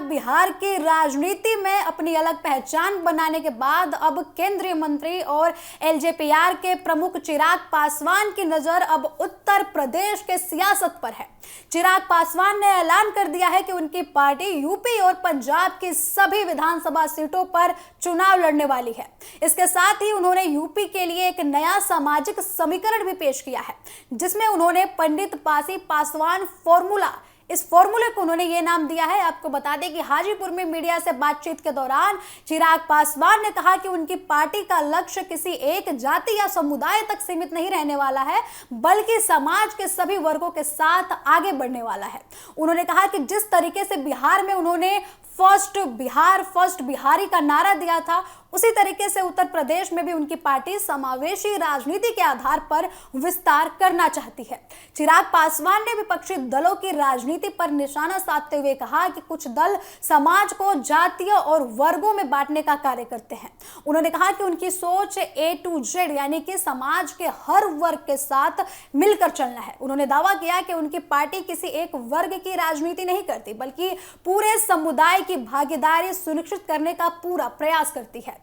बिहार की राजनीति में अपनी अलग पहचान बनाने के बाद अब केंद्रीय मंत्री और एलजेपीआर के प्रमुख चिराग पासवान की नजर अब उत्तर प्रदेश के सियासत पर है। चिराग पासवान ने ऐलान कर दिया है कि उनकी पार्टी यूपी और पंजाब की सभी विधानसभा सीटों पर चुनाव लड़ने वाली है। इसके साथ ही उन्होंने यूपी के लिए एक नया सामाजिक समीकरण भी पेश किया है, जिसमें उन्होंने पंडित पासी पासवान फॉर्मूला, इस फॉर्मूले को उन्होंने ये नाम दिया है। आपको बता दें कि हाजीपुर में मीडिया से बातचीत के दौरान चिराग पासवान ने कहा कि उनकी पार्टी का लक्ष्य किसी एक जाति या समुदाय तक सीमित नहीं रहने वाला है, बल्कि समाज के सभी वर्गों के साथ आगे बढ़ने वाला है। उन्होंने कहा कि जिस तरीके से बिहार में उन्होंने फर्स्ट बिहार फर्स्ट बिहारी का नारा दिया था, उसी तरीके से उत्तर प्रदेश में भी उनकी पार्टी समावेशी राजनीति के आधार पर विस्तार करना चाहती है। चिराग पासवान ने विपक्षी दलों की राजनीति पर निशाना साधते हुए कहा कि कुछ दल समाज को जातीय और वर्गों में बांटने का कार्य करते हैं। उन्होंने कहा कि उनकी सोच A to Z यानी कि समाज के हर वर्ग के साथ मिलकर चलना है। उन्होंने दावा किया कि उनकी पार्टी किसी एक वर्ग की राजनीति नहीं करती, बल्कि पूरे समुदाय की भागीदारी सुनिश्चित करने का पूरा प्रयास करती है।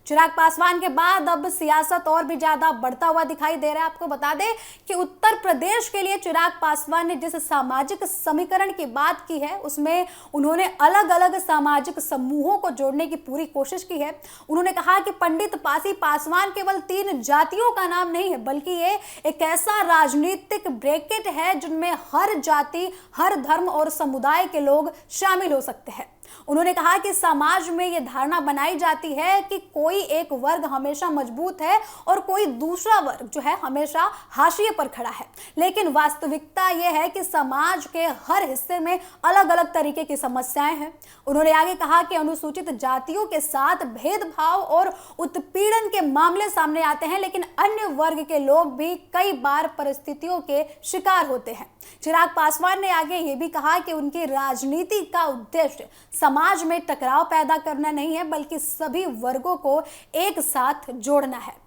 चिराग पासवान के बाद अब सियासत और भी ज्यादा बढ़ता हुआ दिखाई दे रहा है। आपको बता दें कि उत्तर प्रदेश के लिए चिराग पासवान ने जिस सामाजिक समीकरण की बात की है, उसमें उन्होंने अलग अलग सामाजिक समूहों को जोड़ने की पूरी कोशिश की है। उन्होंने कहा कि पंडित पासी पासवान केवल 3 जातियों का नाम नहीं है, बल्कि ये एक ऐसा राजनीतिक ब्रैकेट है जिनमें हर जाति, हर धर्म और समुदाय के लोग शामिल हो सकते हैं। उन्होंने कहा कि समाज में यह धारणा बनाई जाती है कि कोई एक वर्ग हमेशा मजबूत है और कोई दूसरा वर्ग जो है हमेशा हाशिए पर खड़ा है, लेकिन वास्तविकता यह है कि समाज के हर हिस्से में अलग अलग तरीके की समस्याएं हैं। उन्होंने आगे कहा कि अनुसूचित जातियों के साथ भेदभाव और उत्पीड़न के मामले सामने आते हैं, लेकिन अन्य वर्ग के लोग भी कई बार परिस्थितियों के शिकार होते हैं। चिराग पासवान ने आगे ये भी कहा कि उनकी राजनीति का उद्देश्य समाज में टकराव पैदा करना नहीं है, बल्कि सभी वर्गों को एक साथ जोड़ना है।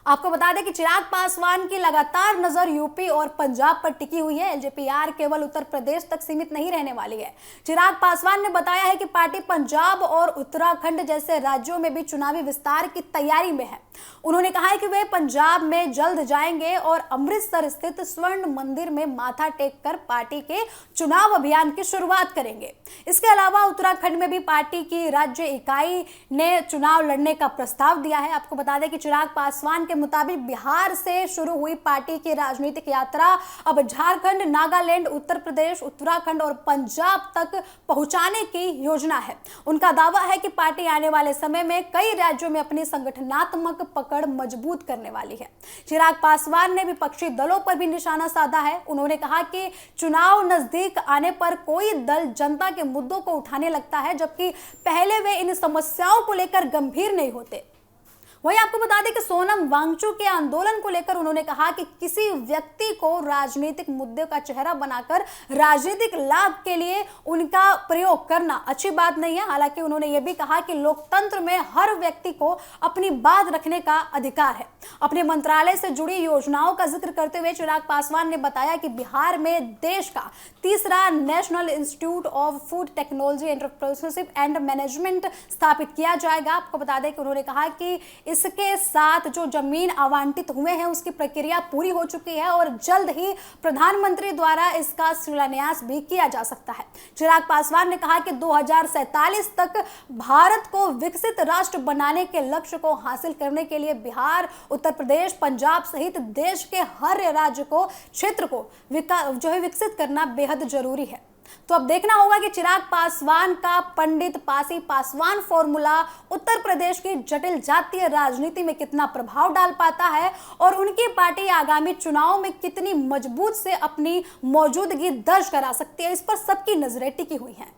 आपको बता दें कि चिराग पासवान की लगातार नजर यूपी और पंजाब पर टिकी हुई है। एलजेपीआर केवल उत्तर प्रदेश तक सीमित नहीं रहने वाली है। चिराग पासवान ने बताया है कि पार्टी पंजाब और उत्तराखंड जैसे राज्यों में भी चुनावी विस्तार की तैयारी में है। उन्होंने कहा है कि वे पंजाब में जल्द जाएंगे और अमृतसर स्थित स्वर्ण मंदिर में माथा टेक कर पार्टी के चुनाव अभियान की शुरुआत करेंगे। इसके अलावा उत्तराखंड में भी पार्टी की राज्य इकाई ने चुनाव लड़ने का प्रस्ताव दिया है। आपको बता दें कि चिराग पासवान के मुताबिक बिहार से शुरू हुई पार्टी की राजनीतिक यात्रा अब झारखंड, नागालैंड, उत्तर प्रदेश, उत्तराखंड और पंजाब तक पहुंचाने की योजना है। उनका दावा है कि पार्टी आने वाले समय में कई राज्यों में अपनी संगठनात्मक पकड़ मजबूत करने वाली है। चिराग पासवान ने विपक्षी दलों पर भी निशाना साधा है। उन्होंने कहा कि चुनाव नजदीक आने पर कोई दल जनता के मुद्दों को उठाने लगता है, जबकि पहले वे इन समस्याओं को लेकर गंभीर नहीं होते। वहीं आपको बता दें कि सोनम वांगचुक के आंदोलन को लेकर उन्होंने कहा कि किसी व्यक्ति को राजनीतिक मुद्दे का चेहरा बनाकर राजनीतिक लाभ के लिए उनका प्रयोग करना अच्छी बात नहीं है। हालांकि उन्होंने ये भी कहा कि लोकतंत्र में हर व्यक्ति को अपनी बात रखने का अधिकार है। अपने मंत्रालय से जुड़ी योजनाओं का जिक्र करते हुए चिराग पासवान ने बताया कि बिहार में देश का तीसरा national institute of food technology, entrepreneurship and management स्थापित किया जाएगा। आपको बता दें कि उन्होंने कहा कि इसके साथ जो जमीन आवंटित हुए हैं उसकी प्रक्रिया पूरी हो चुकी है और जल्द ही प्रधानमंत्री द्वारा इसका शिलान्यास भी किया जा सकता है। चिराग पासवान ने कहा कि 2047 तक भारत को विकसित राष्ट्र बनाने के लक्ष्य को हासिल करने के लिए बिहार, उत्तर प्रदेश, पंजाब सहित देश के हर राज्य को, क्षेत्र को विकसित करना बेहद जरूरी है। तो अब देखना होगा कि चिराग पासवान का पंडित पासी पासवान फॉर्मूला उत्तर प्रदेश की जटिल जातीय राजनीति में कितना प्रभाव डाल पाता है और उनकी पार्टी आगामी चुनाव में कितनी मजबूत से अपनी मौजूदगी दर्ज करा सकती है। इस पर सबकी नजरें टिकी हुई हैं।